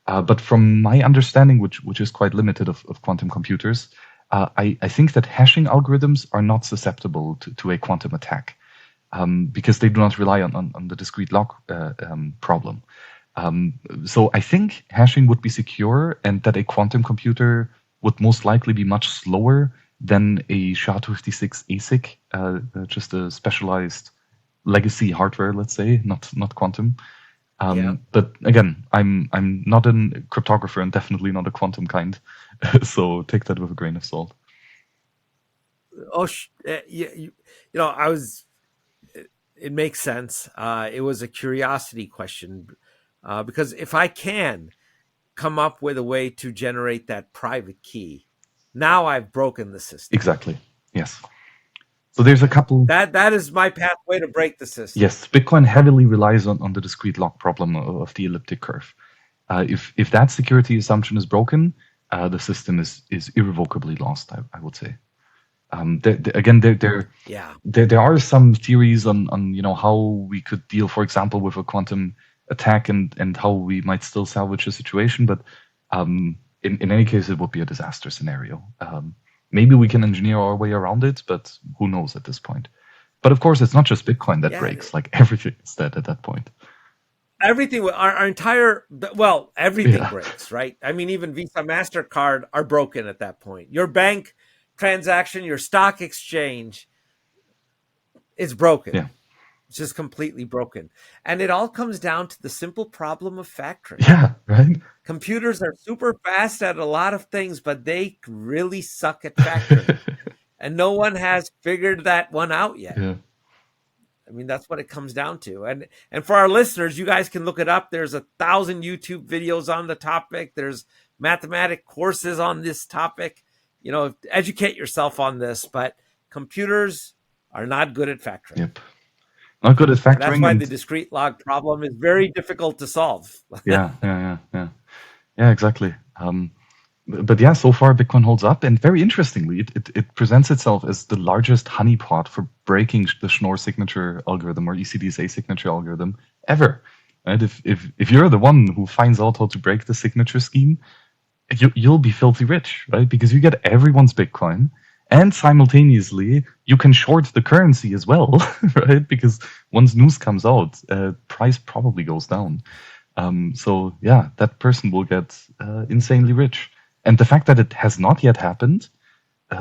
But from my understanding, which is quite limited of quantum computers, I think that hashing algorithms are not susceptible to a quantum attack because they do not rely on the discrete lock problem. So I think hashing would be secure, and that a quantum computer would most likely be much slower than a SHA-256 ASIC, just a specialized legacy hardware, let's say, not quantum. But again, I'm not a cryptographer and definitely not a quantum kind, so take that with a grain of salt. Oh, I was. It makes sense. It was a curiosity question because if I can come up with a way to generate that private key, now I've broken the system. Exactly. Yes. So there's a couple. That is my pathway to break the system. Yes, Bitcoin heavily relies on the discrete lock problem of the elliptic curve. If that security assumption is broken, the system is irrevocably lost, I would say. There are some theories on how we could deal, for example, with a quantum attack and how we might still salvage the situation. But in any case, it would be a disaster scenario. Maybe we can engineer our way around it, but who knows at this point. But of course, it's not just Bitcoin that breaks; like everything is dead at that point. Everything, our entire, everything breaks, right? I mean, even Visa, MasterCard are broken at that point. Your bank transaction, your stock exchange is broken. Yeah. It's just completely broken. And it all comes down to the simple problem of factoring. Yeah, right. Computers are super fast at a lot of things, but they really suck at factoring. And no one has figured that one out yet. Yeah. I mean, that's what it comes down to. And for our listeners, you guys can look it up. There's 1,000 YouTube videos on the topic. There's mathematic courses on this topic. Educate yourself on this, but computers are not good at factoring. Yep. Not good at factoring. And that's why the discrete log problem is very difficult to solve. Yeah, exactly. But yeah, so far Bitcoin holds up, and very interestingly, it presents itself as the largest honeypot for breaking the Schnorr signature algorithm or ECDSA signature algorithm ever. Right? If you're the one who finds out how to break the signature scheme, you'll be filthy rich, right? Because you get everyone's Bitcoin, and simultaneously you can short the currency as well, right? Because once news comes out, price probably goes down. So yeah, that person will get insanely rich. And the fact that it has not yet happened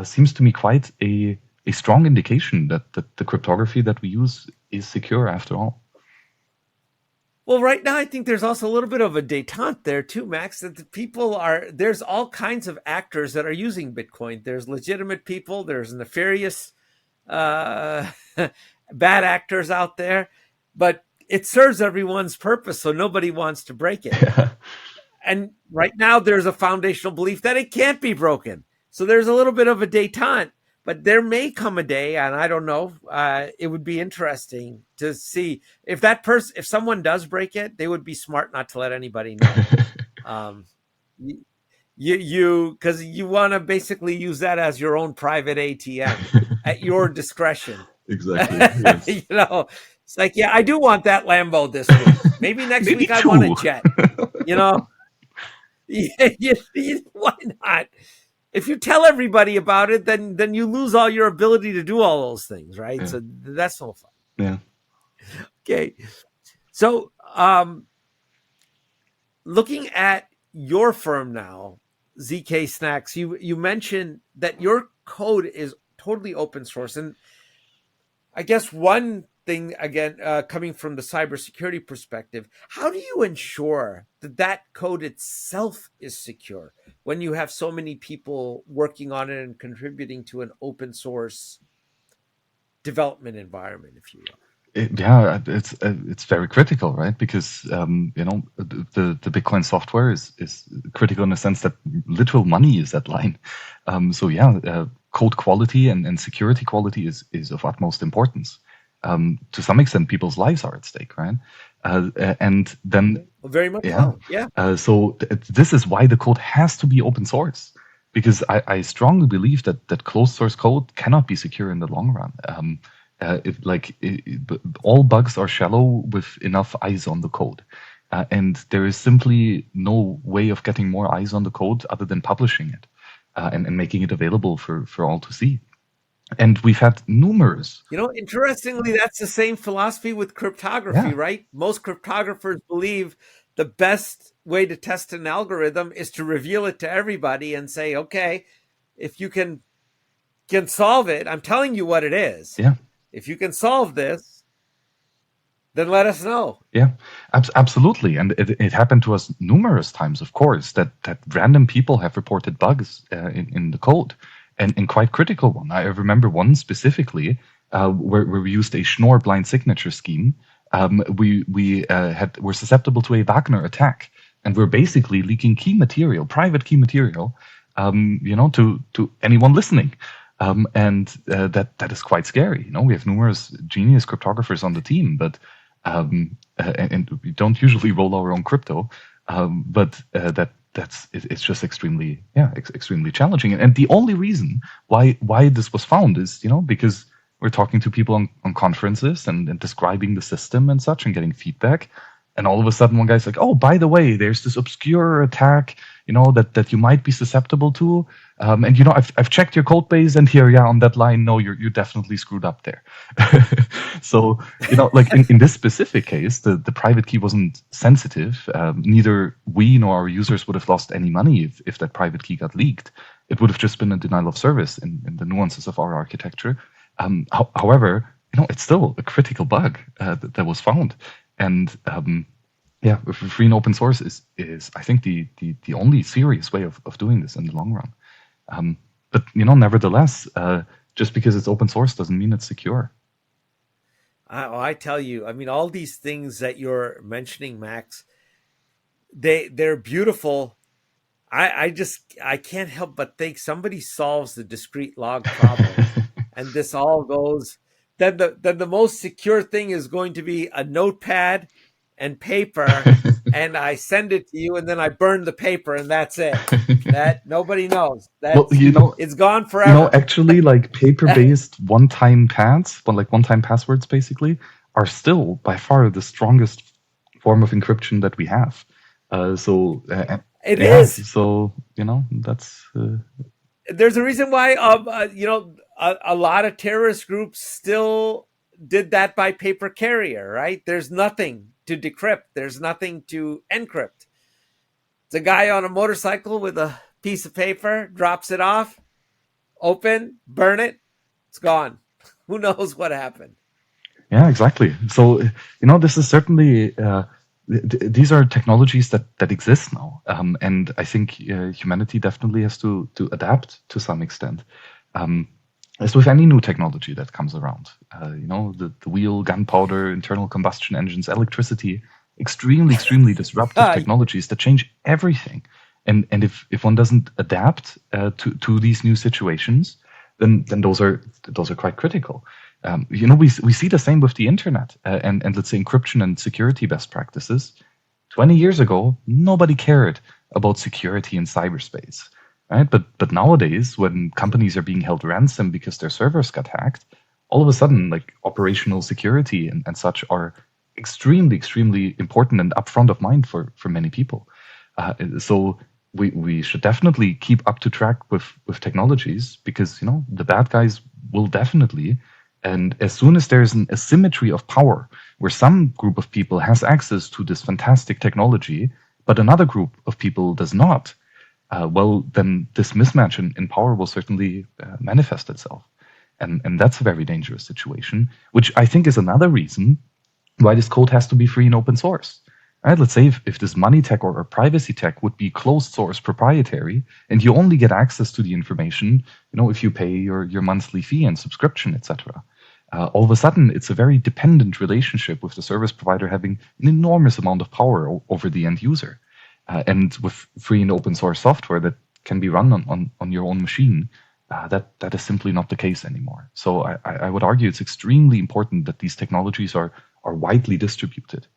seems to me quite a strong indication that the cryptography that we use is secure after all. Well, right now, I think there's also a little bit of a detente there too, Max, that there's all kinds of actors that are using Bitcoin. There's legitimate people, there's nefarious bad actors out there, but it serves everyone's purpose, so nobody wants to break it. Yeah. And right now there's a foundational belief that it can't be broken. So there's a little bit of a détente, but there may come a day, and I don't know, it would be interesting to see if if someone does break it, they would be smart not to let anybody know. Because you want to basically use that as your own private ATM at your discretion. Exactly. Yes. It's like, yeah, I do want that Lambo this week. Maybe next week I want a jet. Why not? If you tell everybody about it, then you lose all your ability to do all those things, right? Yeah. So that's no fun. Yeah. Okay. So looking at your firm now, ZKSNACKS, you mentioned that your code is totally open source. And I guess one thing, again, coming from the cybersecurity perspective, how do you ensure that code itself is secure when you have so many people working on it and contributing to an open source development environment, if you will? It's very critical, right? Because the Bitcoin software is critical in the sense that literal money is at line. Code quality and security quality is of utmost importance. To some extent, people's lives are at stake, right? And then very much so. Yeah. So this is why the code has to be open source, because I strongly believe that closed source code cannot be secure in the long run. All bugs are shallow with enough eyes on the code. And there is simply no way of getting more eyes on the code other than publishing it and making it available for all to see. And we've had numerous. Interestingly, that's the same philosophy with cryptography, right? Most cryptographers believe the best way to test an algorithm is to reveal it to everybody and say, okay, if you can solve it, I'm telling you what it is. Yeah. If you can solve this, then let us know. Yeah, absolutely. And it happened to us numerous times, of course, that random people have reported bugs in the code, and quite critical one. I remember one specifically where we used a Schnorr blind signature scheme. We were susceptible to a Wagner attack, and we're basically leaking key material, private key material, to anyone listening. That is quite scary. We have numerous genius cryptographers on the team, but and we don't usually roll our own crypto. It's just extremely challenging. And the only reason why this was found is because we're talking to people on conferences and describing the system and such and getting feedback. And all of a sudden, one guy's like, "Oh, by the way, there's this obscure attack, that you might be susceptible to. And I've checked your code base, and here, on that line, no, you're definitely screwed up there." So, like in this specific case, the private key wasn't sensitive. Neither we nor our users would have lost any money if that private key got leaked. It would have just been a denial of service in the nuances of our architecture. However, it's still a critical bug that was found. And free and open source is I think the only serious way of doing this in the long run. But nevertheless, just because it's open source doesn't mean it's secure. I tell you, all these things that you're mentioning, Max, they're beautiful. I can't help but think somebody solves the discrete log problem, and this all goes. Then the most secure thing is going to be a notepad and paper, and I send it to you, and then I burn the paper, and that's it. That nobody knows. It's gone forever. Actually, like paper-based one-time pads, one-time passwords, basically, are still by far the strongest form of encryption that we have. It is. So that's. There's a reason why a lot of terrorist groups still did that by paper carrier, right? There's nothing to decrypt. There's nothing to encrypt. It's a guy on a motorcycle with a piece of paper, drops it off, open, burn it, it's gone. Who knows what happened? Yeah, exactly. So, this is certainly, these are technologies that exist now. And I think humanity definitely has to adapt to some extent. as with any new technology that comes around, the wheel, gunpowder, internal combustion engines, electricity, extremely disruptive technologies that change everything. And if one doesn't adapt to these new situations, then those are quite critical. We see the same with the internet and let's say encryption and security best practices. 20 years ago, nobody cared about security in cyberspace. Right? But nowadays, when companies are being held ransom because their servers got hacked, all of a sudden, like operational security and such are extremely important and upfront of mind for many people. So we should definitely keep up to track with technologies because the bad guys will definitely. And as soon as there's an asymmetry of power, where some group of people has access to this fantastic technology, but another group of people does not, well, then this mismatch in power will certainly manifest itself. And that's a very dangerous situation, which I think is another reason why this code has to be free and open source. Right? Let's say if this money tech or privacy tech would be closed source proprietary, and you only get access to the information, if you pay your monthly fee and subscription, etc. All of a sudden, it's a very dependent relationship with the service provider having an enormous amount of power over the end user. And with free and open source software that can be run on your own machine, that is simply not the case anymore. So I would argue it's extremely important that these technologies are widely distributed.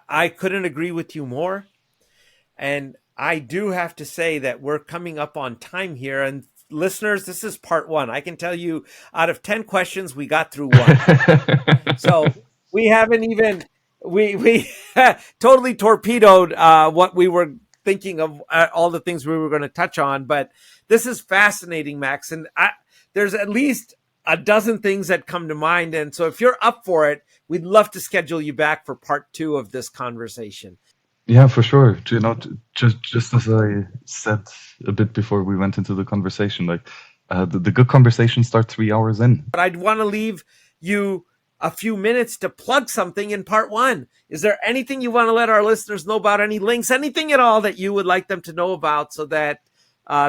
I couldn't agree with you more. And I do have to say that we're coming up on time here. And listeners, this is part one. I can tell you out of 10 questions, we got through one. So we haven't even, we totally torpedoed what we were thinking of, all the things we were going to touch on. But this is fascinating, Max. And there's at least a dozen things that come to mind. And so if you're up for it, we'd love to schedule you back for part two of this conversation. Yeah, for sure. Just as I said a bit before we went into the conversation, like the good conversations start 3 hours in. But I'd want to leave you a few minutes to plug something in part one. Is there anything you want to let our listeners know about? Any links, anything at all that you would like them to know about so that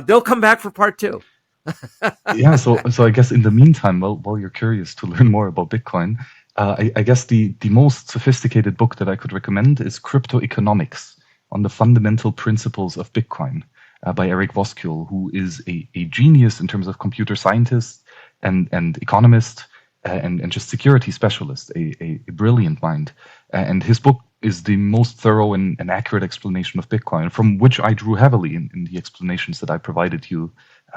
they'll come back for part two? Yeah, so I guess in the meantime, while you're curious to learn more about Bitcoin, I guess the most sophisticated book that I could recommend is Crypto Economics on the Fundamental Principles of Bitcoin by Eric Voskuil, who is a genius in terms of computer scientist and economist and just security specialist, a brilliant mind. And his book is the most thorough and accurate explanation of Bitcoin, from which I drew heavily in the explanations that I provided you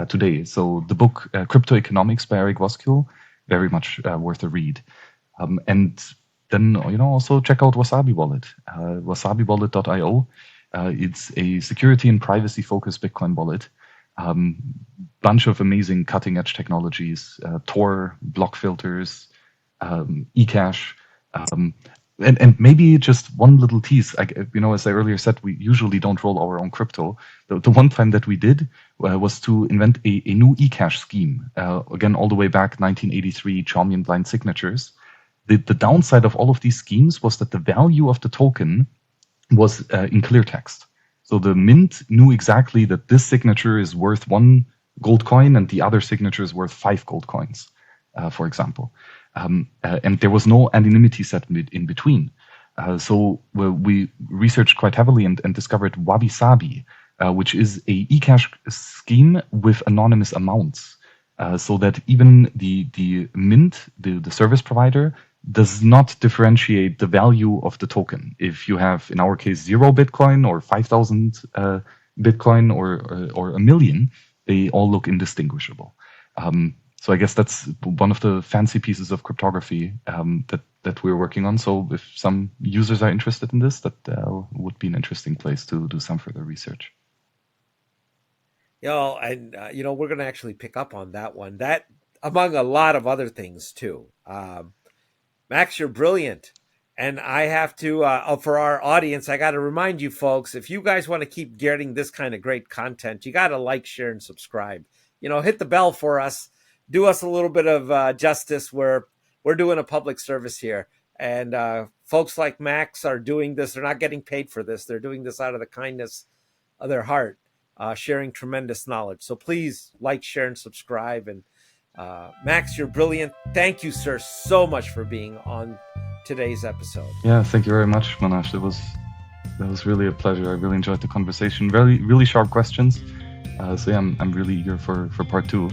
today. So the book Crypto Economics by Eric Voskuil, very much worth a read. And then also check out Wasabi Wallet, wasabiwallet.io. It's a security and privacy focused Bitcoin wallet. Bunch of amazing cutting edge technologies, Tor, block filters, eCash, and maybe just one little tease. As I earlier said, we usually don't roll our own crypto. The one time that we did was to invent a new eCash scheme. Again, all the way back 1983, Chaumian blind signatures. The downside of all of these schemes was that the value of the token was in clear text. So the mint knew exactly that this signature is worth 1 gold coin and the other signature is worth 5 gold coins, for example. And there was no anonymity set in between. So we researched quite heavily and discovered Wasabi, which is a eCash scheme with anonymous amounts, so that even the mint, the service provider, does not differentiate the value of the token. If you have, in our case, 0 Bitcoin or 5,000 Bitcoin or a million, they all look indistinguishable. So I guess that's one of the fancy pieces of cryptography that we're working on. So if some users are interested in this, that would be an interesting place to do some further research. And we're going to actually pick up on that one. That among a lot of other things too. Max, you're brilliant. And I have to, for our audience, I got to remind you folks, if you guys want to keep getting this kind of great content, you got to like, share, and subscribe. Hit the bell for us. Do us a little bit of justice. We're doing a public service here. And folks like Max are doing this. They're not getting paid for this. They're doing this out of the kindness of their heart. sharing tremendous knowledge. So please like, share, and subscribe. And Max, you're brilliant. Thank you, sir, so much for being on today's episode. Yeah, thank you very much, Manash. That was really a pleasure. I really enjoyed the conversation. Really sharp questions. So yeah, I'm really eager for part 2.